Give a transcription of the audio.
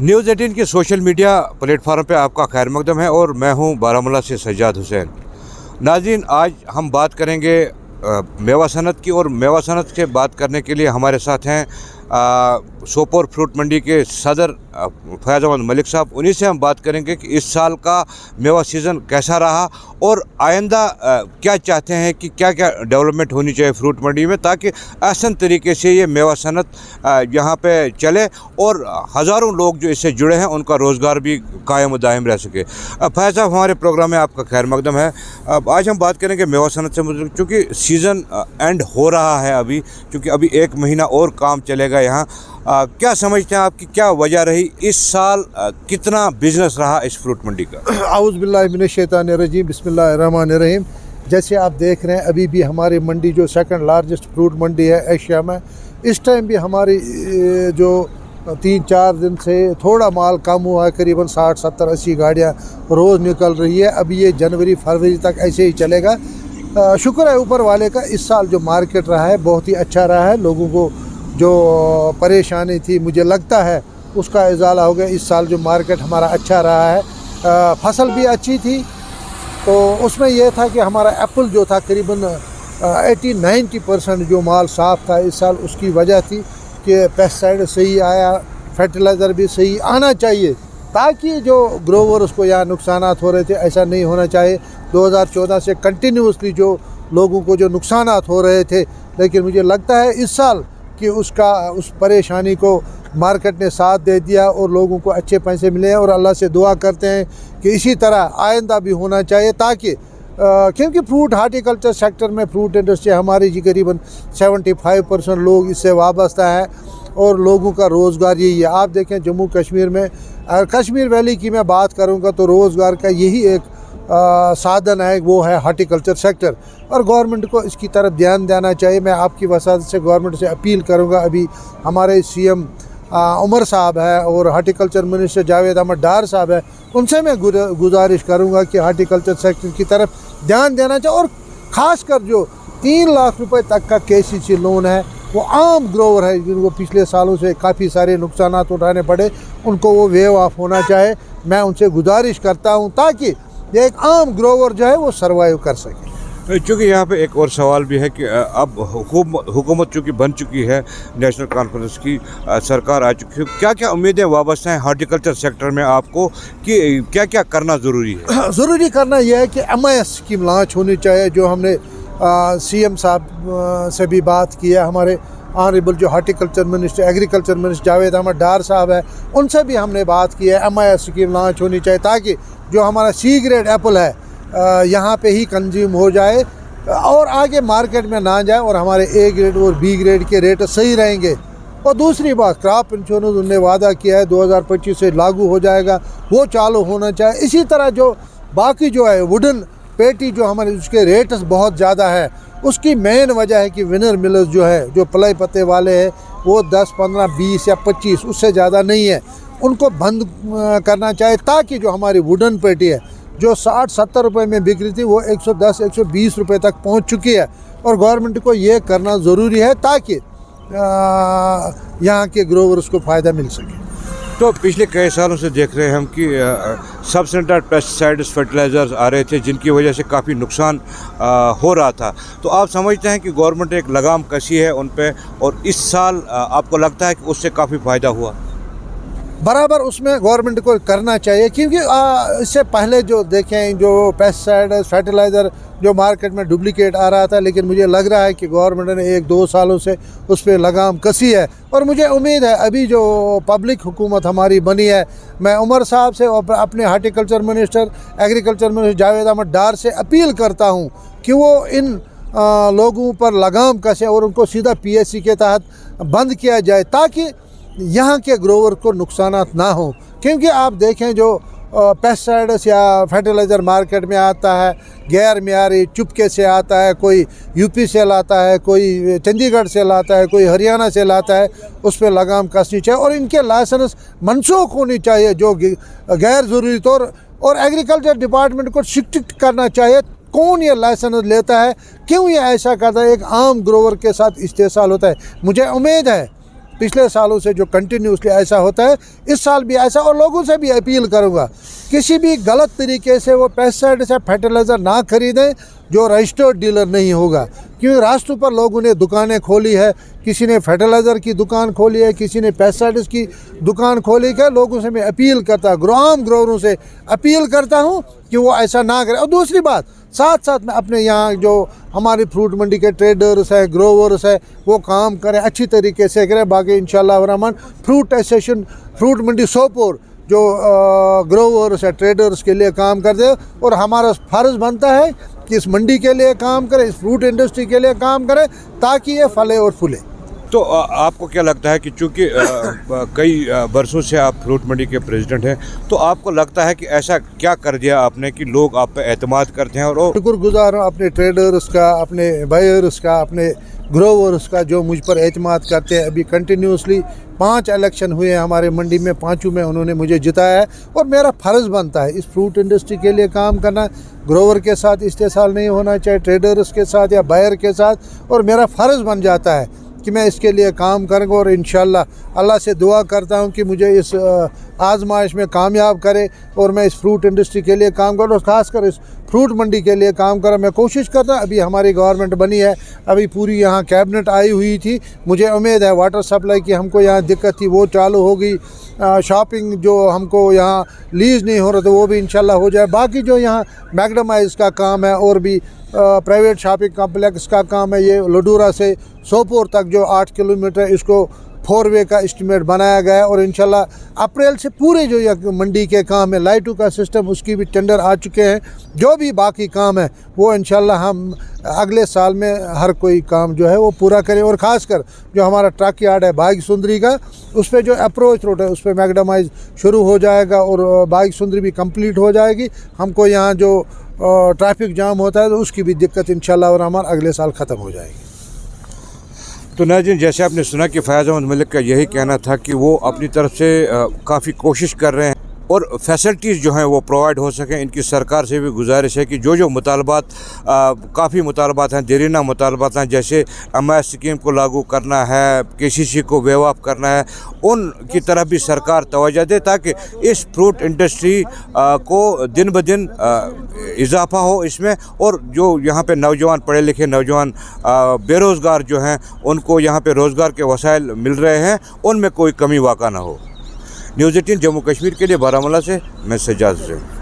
News 18 के social media platform पे आपका खैर मकदम है और मैं हूं बारामूला से सज्जाद हुसैन। नाज़रीन, आज हम बात करेंगे मेवा सनत की, और मेवा सनत से बात करने के लिए हमारे साथ हैं सोपोर फ्रूट मंडी के सदर फैज़ अहमद मलिक साहब। उन्हीं से हम बात करेंगे कि इस साल का मेवा सीज़न कैसा रहा और आइंदा क्या चाहते हैं कि क्या क्या डेवलपमेंट होनी चाहिए फ्रूट मंडी में, ताकि आसान तरीके से ये मेवा सनत यहाँ पे चले और हज़ारों लोग जो इससे जुड़े हैं उनका रोज़गार भी कायम दायम रह सके। फैज़ साहब, हमारे प्रोग्राम में आपका खैर मकदम है। आज हम बात करेंगे मेवा सनत से मुतल्लिक़, चूँकि सीज़न एंड हो रहा है अभी, क्योंकि अभी 1 महीना और काम चलेगा यहाँ। क्या समझते हैं, आपकी क्या वजह रही इस साल, कितना बिजनेस रहा इस फ्रूट मंडी का? औज़ु बिल्लाहि मिनश शैतानिर रजीम, बिस्मिल्लाहिर रहमानिर रहीम। जैसे आप देख रहे हैं, अभी भी हमारी मंडी जो सेकंड लार्जेस्ट फ्रूट मंडी है एशिया में, इस टाइम भी हमारी जो 3-4 दिन से थोड़ा माल कम हुआ है, करीबन 60, 70, 80 गाड़ियाँ रोज़ निकल रही है। अभी ये जनवरी फरवरी तक ऐसे ही चलेगा। शुक्र है ऊपर वाले का, इस साल जो मार्केट रहा है बहुत ही अच्छा रहा है। लोगों को जो परेशानी थी, मुझे लगता है उसका इजाला हो गया। इस साल जो मार्केट हमारा अच्छा रहा है, फसल भी अच्छी थी। तो उसमें यह था कि हमारा एप्पल जो था करीबन 80-90% जो माल साफ़ था इस साल, उसकी वजह थी कि पेस्टिसाइड सही आया, फर्टिलाइज़र भी सही आना चाहिए, ताकि जो ग्रोवर्स को यहाँ नुकसानात हो रहे थे ऐसा नहीं होना चाहिए। 2014 से कंटिन्यूसली जो लोगों को जो नुकसानात हो रहे थे, लेकिन मुझे लगता है इस साल कि उस परेशानी को मार्केट ने साथ दे दिया और लोगों को अच्छे पैसे मिले हैं। और अल्लाह से दुआ करते हैं कि इसी तरह आइंदा भी होना चाहिए, ताकि क्योंकि फ्रूट हार्टिकल्चर सेक्टर में, फ्रूट इंडस्ट्री हमारी जी करीबन 75% लोग इससे वाबस्ता है और लोगों का रोज़गार यही है। आप देखें जम्मू कश्मीर में, कश्मीर वैली की मैं बात करूँगा तो रोज़गार का यही एक साधन है, वो है हार्टिकल्चर सेक्टर, और गवर्नमेंट को इसकी तरफ ध्यान देना चाहिए। मैं आपकी वसात से गवर्नमेंट से अपील करूंगा, अभी हमारे सीएम उमर साहब है और हार्टिकल्चर मिनिस्टर जावेद अहमद डार साहब है, उनसे मैं गुजारिश करूंगा कि हार्टिकल्चर सेक्टर की तरफ ध्यान देना चाहिए। और ख़ासकर जो 3 लाख रुपए तक का KCC लोन है, वो आम ग्रोवर है जिनको पिछले सालों से काफ़ी सारे नुकसानात उठाने पड़े, उनको वो वेव ऑफ होना चाहे। मैं उनसे गुजारिश करता हूँ ताकि एक आम ग्रोवर जो है वो सर्वाइव कर सके। चूँकि यहाँ पे एक और सवाल भी है कि अब हुकूमत चूँकि बन चुकी है, नेशनल कॉन्फ्रेंस की सरकार आ चुकी है, क्या क्या उम्मीदें वाबस्ता हैं हार्टिकल्चर सेक्टर में आपको, कि क्या क्या करना ज़रूरी है? ज़रूरी करना यह है कि MIS स्कीम लॉन्च होनी चाहिए, जो हमने CM साहब से भी बात की है। हमारे ऑनरेबल जो horticulture minister, agriculture minister Javed Ahmad Dar sahab है, उनसे भी हमने बात की है। MIS स्कीम लॉन्च होनी चाहिए ताकि जो हमारा C ग्रेड एप्पल है यहाँ पे ही कंज्यूम हो जाए और आगे मार्केट में ना जाए, और हमारे A ग्रेड और B ग्रेड के रेट सही रहेंगे। और दूसरी बात, क्रॉप इंश्योरेंस उन्होंने वादा किया है 2025 से लागू हो जाएगा, वो चालू होना चाहिए। इसी तरह जो बाकी जो है वुडन पेटी जो हमारे, उसके रेट्स बहुत ज़्यादा है, उसकी मेन वजह है कि विनर मिलर्स जो है, जो पलाई पत्ते वाले हैं, वो 10, 15, 20 या 25, उससे ज़्यादा नहीं है, उनको बंद करना चाहिए, ताकि जो हमारी वुडन पेटी है जो 60-70 रुपये में बिक रही थी, वो 110-120 रुपये तक पहुंच चुकी है। और गवर्नमेंट को ये करना ज़रूरी है ताकि यहाँ के ग्रोवर्स को फ़ायदा मिल सके। तो पिछले कई सालों से देख रहे हैं हम कि सब स्टैंडर्ड पेस्टिसाइड्स, फर्टिलाइज़र्स आ रहे थे, जिनकी वजह से काफ़ी नुकसान हो रहा था। तो आप समझते हैं कि गवर्नमेंट एक लगाम कसी है उन पे, और इस साल आपको लगता है कि उससे काफ़ी फ़ायदा हुआ? बराबर उसमें गवर्नमेंट को करना चाहिए, क्योंकि इससे पहले जो देखें, जो पेस्टिसाइड, फर्टिलाइज़र जो मार्केट में डुप्लीकेट आ रहा था, लेकिन मुझे लग रहा है कि गवर्नमेंट ने 1-2 सालों से उस पर लगाम कसी है। और मुझे उम्मीद है अभी जो पब्लिक हुकूमत हमारी बनी है, मैं उमर साहब से और अपने horticulture minister, agriculture minister Javed Ahmad Dar से अपील करता हूँ कि वो इन लोगों पर लगाम कसे और उनको सीधा PSC के तहत बंद किया जाए, ताकि यहाँ के ग्रोवर को नुकसानात ना हो। क्योंकि आप देखें जो पेस्टिसाइड्स या फर्टिलाइज़र मार्केट में आता है, गैर मियारी चुपके से आता है, कोई यूपी से लाता है, कोई चंडीगढ़ से लाता है, कोई हरियाणा से लाता है, उस पर लगाम कसनी चाहिए और इनके लाइसेंस मनसूख होनी चाहिए जो गैर ज़रूरी तौर, और एग्रीकल्चर डिपार्टमेंट को स्ट्रिक्ट करना चाहिए कौन ये लाइसेंस लेता है, क्यों ये ऐसा करता है। एक आम ग्रोवर के साथ इस्तेसाल होता है। मुझे उम्मीद है पिछले सालों से जो कंटिन्यूसली ऐसा होता है, इस साल भी ऐसा। और लोगों से भी अपील करूँगा, किसी भी गलत तरीके से वो पेस्टिसाइड से फर्टिलाइज़र ना खरीदें जो रजिस्टर्ड डीलर नहीं होगा, क्योंकि रास्तों पर लोगों ने दुकानें खोली है, किसी ने फर्टिलाइज़र की दुकान खोली है, किसी ने पेस्टिसाइड्स की दुकान खोली है। लोगों से मैं अपील करता, आम ग्रोवरों से अपील करता हूँ कि वो ऐसा ना करें। और दूसरी बात, साथ साथ में अपने यहाँ जो हमारी फ्रूट मंडी के ट्रेडर्स हैं, ग्रोवर्स हैं, वो काम करें, अच्छी तरीके से करें। बाकी इंशाअल्लाह रहमान फ्रूट एसोसिएशन फ्रूट मंडी सोपोर जो ग्रोवर्स है, ट्रेडर्स के लिए काम करते हैं, और हमारा फ़र्ज़ बनता है कि इस मंडी के लिए काम करें, इस फ्रूट इंडस्ट्री के लिए काम करें, ताकि ये फले और फूले। तो आपको क्या लगता है कि चूँकि कई बरसों से आप फ्रूट मंडी के प्रेसिडेंट हैं, तो आपको लगता है कि ऐसा क्या कर दिया आपने कि लोग आप पे एतमाद करते हैं? और शुक्रगुजार हूँ अपने ट्रेडर्स का, अपने बायर्स का, अपने ग्रोवर्स का, जो मुझ पर एतमाद करते हैं। अभी कंटिन्यूसली 5 इलेक्शन हुए हैं हमारे मंडी में, 5 में उन्होंने मुझे जिताया है। और मेरा फ़र्ज़ बनता है इस फ्रूट इंडस्ट्री के लिए काम करना, ग्रोवर के साथ इस्तेसाल नहीं होना चाहिए, ट्रेडर्स के साथ या बायर के साथ। और मेरा फ़र्ज़ बन जाता है कि मैं इसके लिए काम करूँगा, और इंशाअल्लाह अल्लाह से दुआ करता हूँ कि मुझे इस आजमाइश में कामयाब करे और मैं इस फ्रूट इंडस्ट्री के लिए काम करूँ, और ख़ासकर इस फ्रूट मंडी के लिए काम करूँ। मैं कोशिश करता हूँ, अभी हमारी गवर्नमेंट बनी है, अभी पूरी यहाँ कैबिनेट आई हुई थी, मुझे उम्मीद है वाटर सप्लाई की हमको यहाँ दिक्कत थी वो चालू हो गई, शॉपिंग जो हमको यहाँ लीज नहीं हो रहा था वो भी इंशाल्लाह हो जाए। बाकी जो यहाँ मैगडमाइज का काम है और भी प्राइवेट शॉपिंग कॉम्प्लेक्स का काम है, ये लडूरा से सोपोर तक जो 8 किलोमीटर, इसको 4 वे का एस्टिमेट बनाया गया है। और इंशाल्लाह अप्रैल से पूरे जो ये मंडी के काम है, लाइटों का सिस्टम, उसकी भी टेंडर आ चुके हैं। जो भी बाकी काम है वो इंशाल्लाह हम अगले साल में हर कोई काम जो है वो पूरा करें। और ख़ासकर जो हमारा ट्रक यार्ड है बाइक सुंदरी का, उस पर जो अप्रोच रोड है उस पर मैगडमाइज शुरू हो जाएगा और बाइक सुंदरी भी कंप्लीट हो जाएगी। हमको यहाँ जो ट्रैफिक जाम होता है तो उसकी भी दिक्कत इंशाल्लाह रहमान अगले साल ख़त्म हो जाएगी। तो नाज़रीन, जैसे आपने सुना कि फैज़ अहमद मलिक का यही कहना था कि वो अपनी तरफ से काफ़ी कोशिश कर रहे हैं और फैसिलिटीज़ जो हैं वो प्रोवाइड हो सकें। इनकी सरकार से भी गुजारिश है कि जो मुतालबात, काफ़ी मुतालबात हैं, देरीना मुतालबात हैं, जैसे एमआईएस स्कीम को लागू करना है, केसीसी को वेव ऑफ करना है, उनकी तरफ भी सरकार तवज्जो दे, ताकि इस फ्रूट इंडस्ट्री को दिन ब दिन इजाफा हो इसमें। और जो यहाँ पे नौजवान, पढ़े लिखे नौजवान बेरोज़गार जो हैं, उनको यहाँ पे रोज़गार के वसाइल मिल रहे हैं, उनमें कोई कमी वाक़ा ना हो। न्यूज़ 18 जम्मू कश्मीर के लिए बारामूला से मैं सज्जाद हुसैन।